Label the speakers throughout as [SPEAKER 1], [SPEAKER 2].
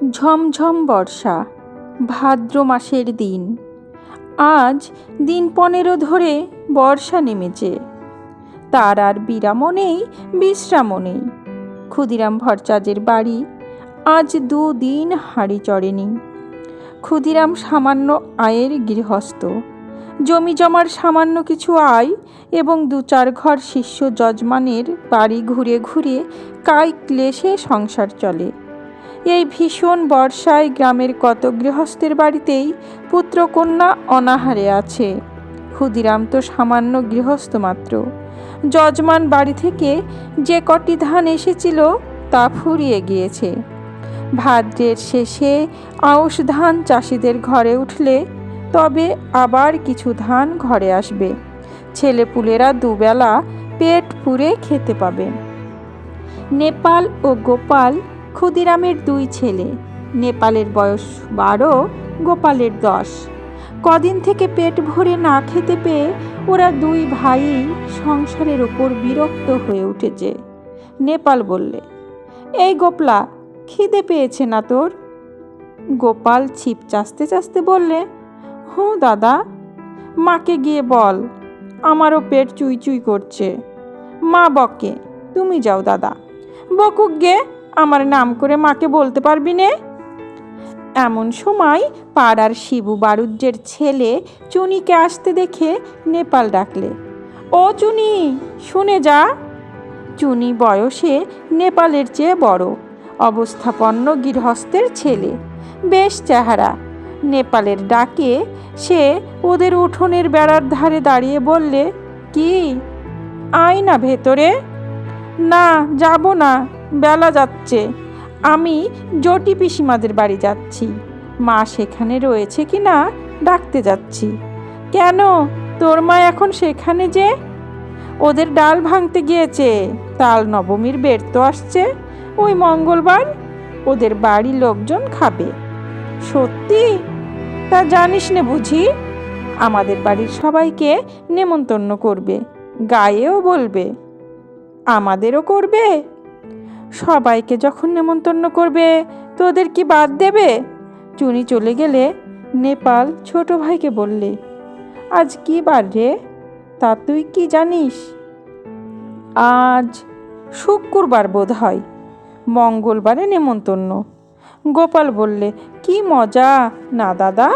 [SPEAKER 1] ঝমঝম বর্ষা, ভাদ্র মাসের দিন। আজ দিন 15 ধরে বর্ষা নেমেছে। তার আর বিরামও নেই, বিশ্রামও নেই। ক্ষুদিরাম ভট্টাচার্যের বাড়ি আজ 2 দিন হাঁড়ি চড়েনি। ক্ষুদিরাম সামান্য আয়ের গৃহস্থ। জমি জমার সামান্য কিছু আয় এবং 2-4 ঘর শিষ্য যজমানের বাড়ি ঘুরে ঘুরে কায়িক ক্লেশে সংসার চলে। এই ভীষণ বর্ষায় গ্রামের কত গৃহস্থের বাড়িতেই পুত্রকন্যা অনাহারে আছে। ক্ষুদিরাম তো সামান্য গৃহস্থ মাত্র। যজমান বাড়ি থেকে যে কটি ধান এসেছিল তা ফুরিয়ে গিয়েছে। ভাদ্রের শেষে আউশ ধান চাষিদের ঘরে উঠলে তবে আবার কিছু ধান ঘরে আসবে। ছেলেপুলেরা দুবেলা পেট পুরে খেতে পাবে। নেপাল ও গোপাল ক্ষুদিরামের 2 ছেলে। নেপালের বয়স 12, গোপালের 10। কদিন থেকে পেট ভরে না খেতে পেয়ে ওরা 2 ভাই সংসারের ওপর বিরক্ত হয়ে উঠেছে। নেপাল বললে, এই গোপলা, খিদে পেয়েছে না তোর? গোপাল ছিপ চাচতে চাচতে বললে, হুঁ দাদা। মাকে গিয়ে বল, আমারও পেট চুই চুই করছে। মা বকে, তুমি যাও দাদা। বকুক গে, আমার নাম করে মাকে বলতে পারবি নে? এমন সময় পাড়ার শিবু বারুজ্যের ছেলে চুনিকে আসতে দেখে নেপাল ডাকলে, ও চুনি, শুনে যা। চুনি বয়সে নেপালের চেয়ে বড়, অবস্থাপন্ন গৃহস্থের ছেলে, বেশ চেহারা। নেপালের ডাকে সে ওদের উঠোনের বেড়ার ধারে দাঁড়িয়ে বললে, কি, আয় না ভেতরে। না, যাব না, বেলা যাচ্ছে। আমি জটি পিসিমাদের বাড়ি যাচ্ছি। মা সেখানে রয়েছে কি না ডাকতে যাচ্ছি। কেন, তোর মা এখন সেখানে যে? ওদের ডাল ভাঙতে গিয়েছে। তাল নবমীর বের তো আসছে, ওই মঙ্গলবার ওদের বাড়ি লোকজন খাবে। সত্যি? তা জানিস নে বুঝি? আমাদের বাড়ির সবাইকে নেমন্তন্ন করবে, গায়েও বলবে। আমাদেরও করবে? সবাইকে যখন নেমন্তন্ন করবে তোদের কি বাদ দেবে? চুনি চলে গেলে নেপাল ছোট ভাইকে বললে, আজ কি বার রে? তা তুই কি জানিস? আজ শুক্রবার বোধ হয়, মঙ্গলবারে নেমন্তন্ন। গোপাল বললে, কি মজা না দাদা।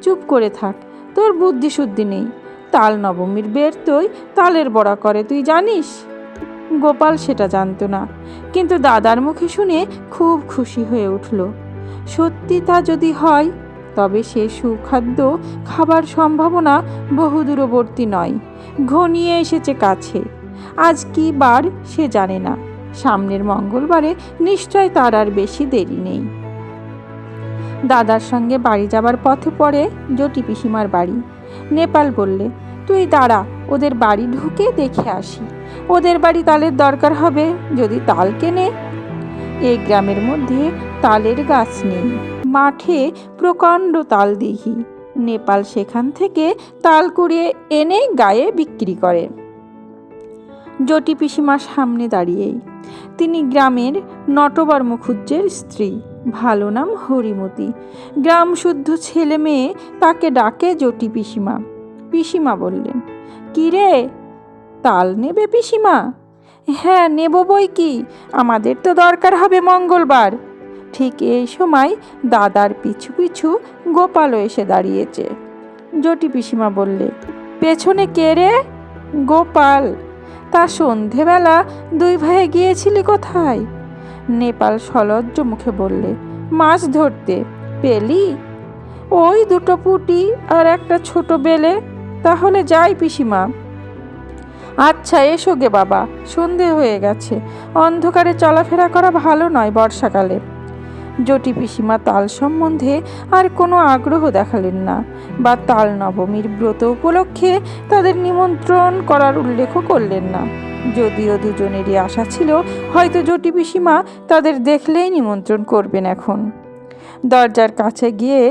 [SPEAKER 1] চুপ করে থাক, তোর বুদ্ধি শুদ্ধি নেই। তাল নবমীর বের তুই তালের বড়া করে, তুই জানিস? গোপাল সেটা জানতো না, কিন্তু দাদার মুখে শুনে খুব খুশি হয়ে উঠল। সত্যি তা যদি হয় তবে সে সুখাদ্য খাবার সম্ভাবনা বহু দূরবর্তী নয়, ঘনিয়ে এসেছে কাছে। আজ কি বার সে জানে না, সামনের মঙ্গলবারে নিশ্চয় তার আর বেশি দেরি নেই। দাদার সঙ্গে বাড়ি যাবার পথে পড়ে জটি পিসিমার বাড়ি। নেপাল বললে, তুই দাঁড়া, ওদের বাড়ি ঢুকে দেখে আসি। ওদের বাড়ি তালের দরকার হবে, যদি তাল কেনে। এই গ্রামের মধ্যে তালের গাছ নেই, মাঠে প্রকাণ্ড তাল দিঘি। নেপাল সেখান থেকে তাল কুড়িয়ে এনে গায়ে বিক্রি করে। জটি পিসিমার সামনে দাঁড়িয়েই। তিনি গ্রামের নটবর মুখুজ্জের স্ত্রী, ভালো নাম হরিমতি। গ্রাম শুদ্ধ ছেলে মেয়ে তাকে ডাকে জটি পিসিমা। পিসিমা বললেন, কি রে, তাল নেবে পিসিমা? হ্যাঁ নেব বই কি, আমাদের তো দরকার হবে মঙ্গলবার। ঠিক এই সময় দাদার পিছু পিছু গোপালও এসে দাঁড়িয়েছে। জটি পিসিমা বললে, পেছনে কে রে? গোপাল। তা সন্ধেবেলা 2 ভাইয়ে গিয়েছিলি কোথায়? নেপাল সলজ্জ মুখে বললে, মাছ ধরতে। পেলি? ওই 2 পুঁটি আর একটা ছোট বেলে। তাহলে যাই পিসিমা। আচ্ছা এসো গে বাবা, সন্ধে হয়ে গেছে, অন্ধকারে চলাফেরা করা ভালো নয় বর্ষাকালে। জটি পিসিমা তাল সম্বন্ধে আর কোনো আগ্রহ দেখালেন না, বা তাল নবমীর ব্রত উপলক্ষে তাদের নিমন্ত্রণ করার উল্লেখও করলেন না। যদিও দুজনেরই আশা ছিল হয়তো জটি পিসিমা তাদের দেখলেই নিমন্ত্রণ করবেন। এখন দরজার কাছে গিয়ে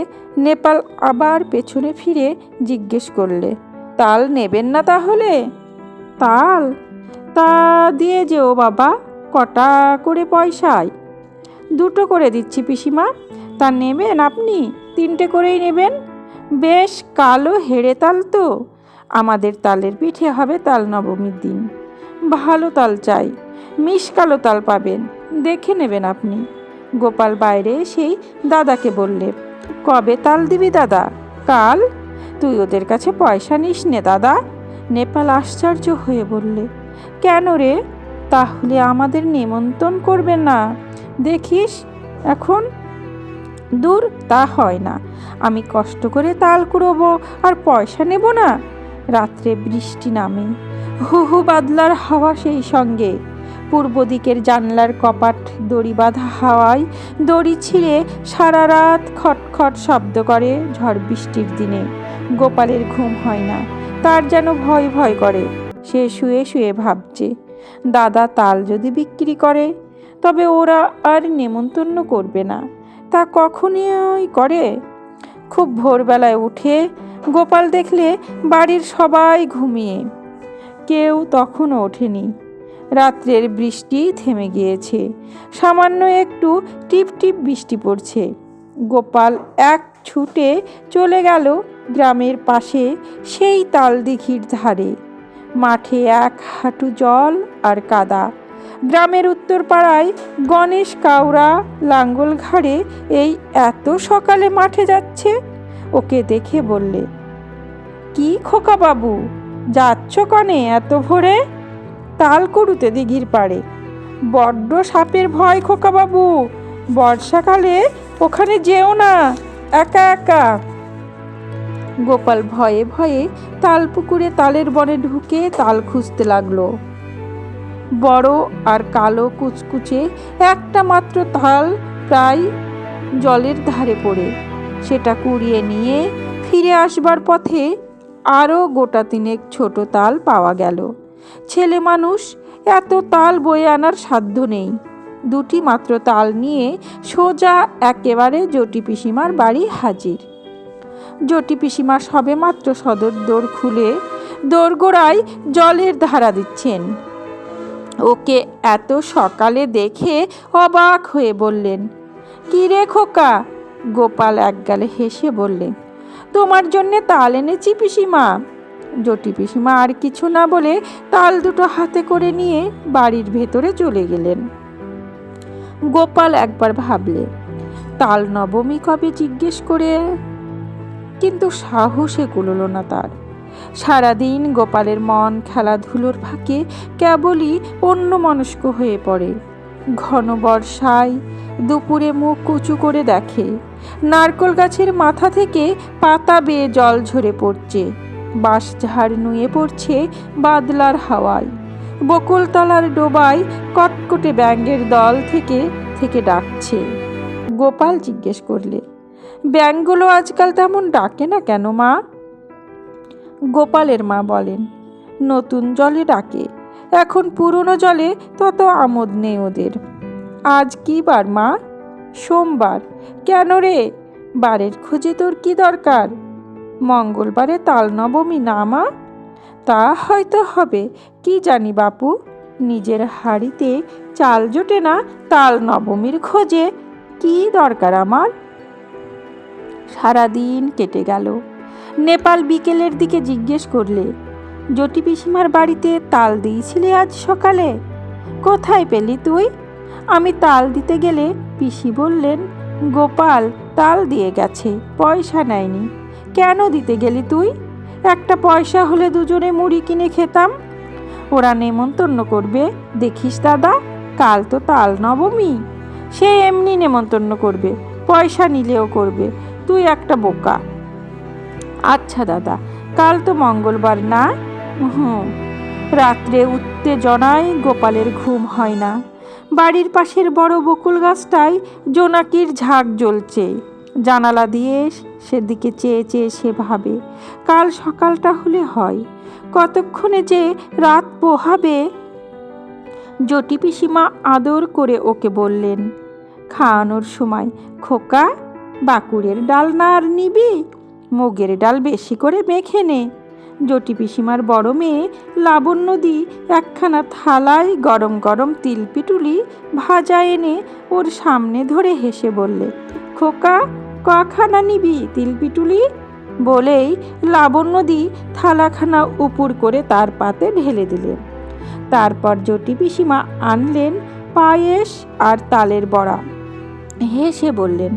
[SPEAKER 1] নেপাল আবার পেছনে ফিরে জিজ্ঞেস করলে, তাল নেবেন না তাহলে? তাল? তা দিয়ে যেও বাবা, কটা করে পয়সায়? 2টো করে দিচ্ছি পিসিমা। তা নেবেন আপনি? 3টে করেই নেবেন। বেশ কালো হেড়ে তাল তো। আমাদের তালের পিঠে হবে তাল নবমীর দিন। ভালো তাল চাই, মিশকালো তাল পাবেন, দেখে নেবেন আপনি। গোপাল বাইরে এসেই দাদাকে বললে, কবে তাল দিবি দাদা? কাল? তুই ওদের কাছে পয়সা নিস নে দাদা। নেপাল আশ্চর্য হয়ে বললে, কেন রে? তাহলে আমাদের নিমন্ত্রণ করবে না? দেখিস এখন। দূর, তা হয় না। আমি কষ্ট করে তাল কুড়োবো আর পয়সা নেব না? রাত্রে বৃষ্টি নামে, হু হু বাদলার হাওয়া, সেই সঙ্গে পূর্ব দিকের জানলার কপাট দড়ি বাঁধা হাওয়ায় দড়ি ছিঁড়ে সারা রাত খটখট শব্দ করে। ঝড় বৃষ্টির দিনে গোপালের ঘুম হয় না, তার যেন ভয় ভয় করে। সে শুয়ে শুয়ে ভাবছে, দাদা তাল যদি বিক্রি করে তবে ওরা আর নেমন্তন্ন করবে না। তা কখনই করে? খুব ভোরবেলায় উঠে গোপাল দেখলে বাড়ির সবাই ঘুমিয়ে, কেউ তখনও ওঠেনি। রাত্রের বৃষ্টি থেমে গিয়েছে, সামান্য একটু টিপ টিপ বৃষ্টি পড়ছে। গোপাল এক ছুটে চলে গেল গ্রামের পাশে সেই তালদিঘির ধারে। মাঠে 1 হাঁটু জল আর কাদা। গ্রামের উত্তর পাড়ায় গণেশ কাউরা লাঙ্গল ঘাড়ে এই এত সকালে মাঠে যাচ্ছে। ওকে দেখে বললে, কি খোকা বাবু, যাচ্ছ কনে এত ভোরে? তাল কুড়ুতে দিঘির পাড়ে। বড্ড সাপের ভয় খোকা বাবু, বর্ষাকালে ওখানে যেও না, একা একা। গোপাল ভয়ে ভয়ে তাল পুকুরে তালের বনে ঢুকে তাল খুঁজতে লাগলো। বড় আর কালো কুচকুচে একটা মাত্র তাল প্রায় জলের ধারে পড়ে। সেটা কুড়িয়ে নিয়ে ফিরে আসবার পথে আরও গোটা 3 ছোট তাল পাওয়া গেল। ছেলে মানুষ এত তাল বয়ে আনার সাধ্য নেই। 2টি মাত্র তাল নিয়ে সোজা একেবারে জটি পিসিমার বাড়ি হাজির। জটি পিসিমা সবে মাত্র সদর দোর খুলে দোরগোড়ায় জলের ধারা দিচ্ছেন। ওকে এত সকালে দেখে অবাক হয়ে বললেন, কি রে খোকা? গোপাল একগালে হেসে বললে, তোমার জন্যে তাল এনেছি পিসিমা। জটি পিসিমা আর কিছু না বলে তাল 2টো হাতে করে নিয়ে বাড়ির ভেতরে চলে গেলেন। গোপাল একবার ভাবলে, তাল নবমী কবে জিজ্ঞেস করে, কিন্তু সাহসে কুলোল না তার। সারাদিন গোপালের মন খেলাধুলোর ফাঁকে কেবলই অন্যমনস্ক হয়ে পড়ে। ঘন বর্ষায় দুপুরে মুখ উঁচু করে দেখে নারকোল গাছের মাথা থেকে পাতা বেয়ে জল ঝরে পড়ছে। বাঁশঝাড় নুয়ে পড়ছে বাদলার হাওয়ায়। বকুলতলার ডোবায় কটকটে ব্যাঙের দল থেকে থেকে ডাকছে। গোপাল জিজ্ঞেস করলে, ব্যাঙগুলো আজকাল তেমন ডাকে না কেন মা? গোপালের মা বলেন, নতুন জলে ডাকে, এখন পুরনো জলে তত আমোদ নেই ওদের। আজ কি বার মা? সোমবার। কেন রে, বারের খোঁজে তোর কি দরকার? মঙ্গলবারে তাল নবমী না মা? তা হয়তো হবে, কি জানি বাপু। নিজের হাঁড়িতে চাল জোটে না, তাল নবমীর খোঁজে কি দরকার আমার? সারাদিন কেটে গেল। নেপাল বিকেলের দিকে জিজ্ঞেস করলে, জটি পিসিমার বাড়িতে তাল দিয়েছিলি আজ সকালে? কোথায় পেলি তুই? আমি তাল দিতে গেলে পিসি বললেন, গোপাল তাল দিয়ে গেছে, পয়সা নেয়নি। কেন দিতে গেলি তুই? একটা পয়সা হলে দুজনে মুড়ি কিনে খেতাম। ওরা নেমন্তন্ন করবে, দেখিস দাদা, কাল তো তাল নবমী। সে এমনি নেমন্তন্ন করবে, পয়সা নিলেও করবে। তুই একটা বোকা। আচ্ছা দাদা, কাল তো মঙ্গলবার না? রাত্রে উত্তেজনায় গোপালের ঘুম হয় না। বাড়ির পাশের বড় বকুল গাছটায় জোনাকির ঝাঁক জ্বলছে। জানালা দিয়ে সেদিকে চেয়ে চেয়ে সে ভাবে, কাল সকালটা হলে হয়, কতক্ষণে যে রাত পোহাবে। জটি পিসিমা আদর করে ওকে বললেন খাওয়ানোর সময়, খোকা, বাকুড়ের ডাল না আর নিবি? মুগের ডাল বেশি করে মেখে নে, জটি পিসিমার বড় মেয়ে লাবণ্যদি একখানা থালায় গরম গরম তিলপিটুলি ভাজা এনে ওর সামনে ধরে হেসে বললে, খোকা, কখানা নিবি তিলপিটুলি? বলেই লাবণ্যদি থালাখানা উপুর করে তার পাতে ঢেলে দিলেন। তারপর জটি পিসিমা আনলেন পায়েস আর তালের বড়া। হেসে বললেন,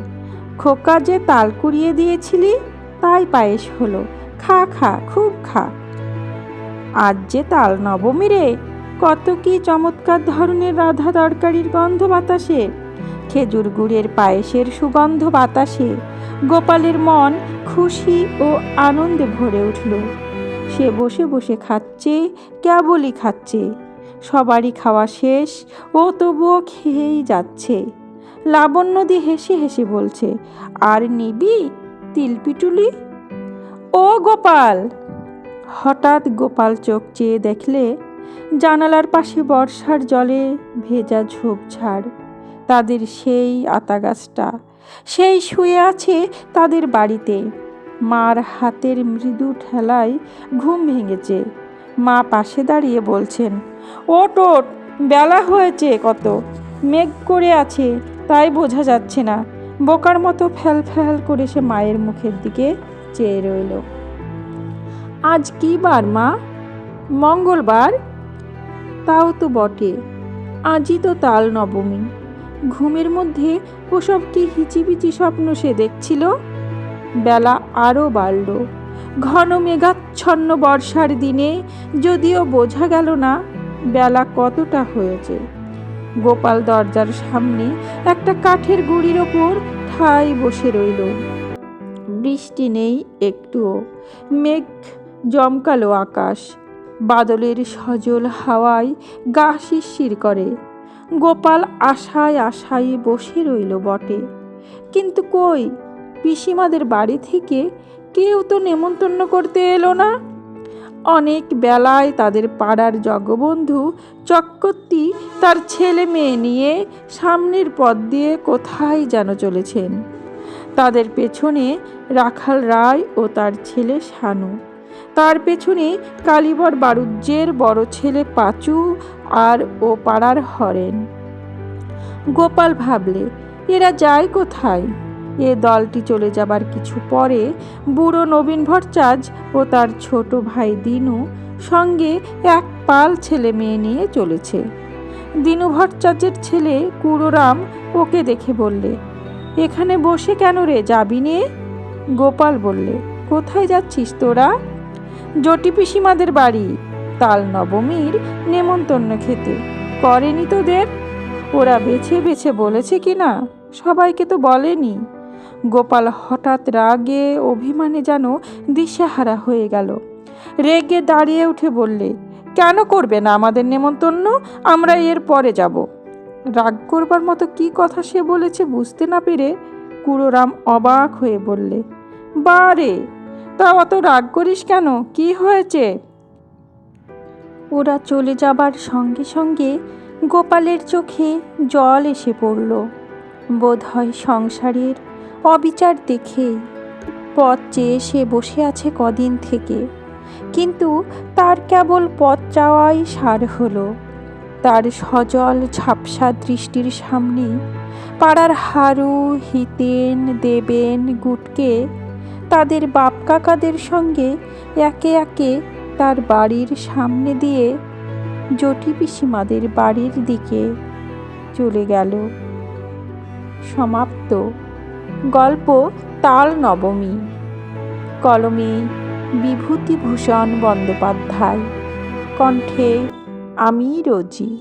[SPEAKER 1] খোকা, যে তাল কুড়িয়ে দিয়েছিলি তাই পায়েস হলো, খা খা, খুব খা। আজ যে তাল নবমী রে, কত কি চমৎকার ধরনের রাধা তরকারির গন্ধ বাতাসে, খেজুর গুড়ের পায়েসের সুগন্ধ বাতাসে গোপালের মন খুশি ও আনন্দে ভরে উঠল। সে বসে বসে খাচ্ছে, কেবলই খাচ্ছে। সবারই খাওয়া শেষ, ও তবুও খেয়েই যাচ্ছে। লাবণ্যদি হেসে হেসে বলছে, আর নিবি তিলপিটুলি? ও গোপাল! হঠাৎ গোপাল চোখ চেয়ে দেখলে জানালার পাশে বর্ষার জলে ভেজা ঝোপঝাড়, তাদের সেই আতা গাছটা, সেই শুয়ে আছে তাদের বাড়িতে। মার হাতের মৃদু ঠেলায় ঘুম ভেঙেছে। মা পাশে দাঁড়িয়ে বলছেন, ওট ওট, বেলা হয়েছে কত, মেঘ করে আছে তাই বোঝা যাচ্ছে না। বোকার মতো ফ্যাল ফ্যাল করে সে মায়ের মুখের দিকে চেয়ে রইল। আজ কি বার মা? মঙ্গলবার। তাও তো বটে, আজই তো তাল নবমী। ঘুমের মধ্যে ওসব কি হিচিবিচি স্বপ্ন সে দেখছিল? বেলা আরও বাড়ল। ঘন মেঘাচ্ছন্ন বর্ষার দিনে যদিও বোঝা গেল না বেলা কতটা হয়েছে। গোপাল দরজার সামনে একটা কাঠের গুঁড়ির ওপর ঠাই বসে রইল। বৃষ্টি নেই একটুও, মেঘ জমকালো আকাশ, বাদলের সজল হাওয়ায় গা শিরশির করে। গোপাল আশায় আশায় বসে রইল বটে, কিন্তু কই, পিসিমাদের বাড়ি থেকে কেউ তো নেমন্তন্ন করতে এলো না। অনেক বেলায় তাদের পাড়ার জগবন্ধু চক্রবর্তী তার ছেলে মেয়ে নিয়ে সামনের পথ দিয়ে কোথায় যেন চলেছেন। তাদের পেছনে রাখাল রায় ও তার ছেলে শানু, তার পেছনে কালীবর বাড়ুজ্যের বড় ছেলে পাঁচু আর ও পাড়ার হরেন। গোপাল ভাবলে, এরা যায় কোথায়? এ দলটি চলে যাবার কিছু পরে বুড়ো নবীন ভট্টাচার্য ও তার ছোট ভাই দিনু সঙ্গে এক পাল ছেলে মেয়ে নিয়ে চলেছে। দিনু ভট্টাচার্যের ছেলে কুড়োরাম ওকে দেখে বললে, এখানে বসে কেন রে, যাবি নে? গোপাল বললে, কোথায় যাচ্ছিস তোরা? জটি পিসিমাদের বাড়ি, তাল নবমীর নেমন্তন্ন খেতে। করেনি তোদের? ওরা বেছে বেছে বলেছে কি না, সবাইকে তো বলেনি। গোপাল হঠাৎ রাগে অভিমানে যেন দিশেহারা হয়ে গেল। রেগে দাঁড়িয়ে উঠে বললে, কেন করবে না আমাদের নেমন্তন্ন? আমরা এর পরে যাব। রাগ করবার মতো কি কথা সে বলেছে বুঝতে না পেরে কুড়োরাম অবাক হয়ে বললে, বারে, তা অত রাগ করিস কেন, কি হয়েছে? ওরা চলে যাবার সঙ্গে সঙ্গে গোপালের চোখে জল এসে পড়ল। বোধহয় সংসারের অবিচার দেখেই। পথ চেয়ে সে বসে আছে কদিন থেকে, কিন্তু তার কেবল পথ চাওয়াই সার হলো। তার সজল ঝাপসা দৃষ্টির সামনে পাড়ার হারু, হিতেন, দেবেন, গুটকে তাদের বাপ কাকাদের সঙ্গে একে একে তার বাড়ির সামনে দিয়ে জটি পিসিমাদের বাড়ির দিকে চলে গেল। সমাপ্ত। গল্প তাল নবমী। কলমে বিভূতিভূষণ বন্দ্যোপাধ্যায়, কণ্ঠে আমি রোজি।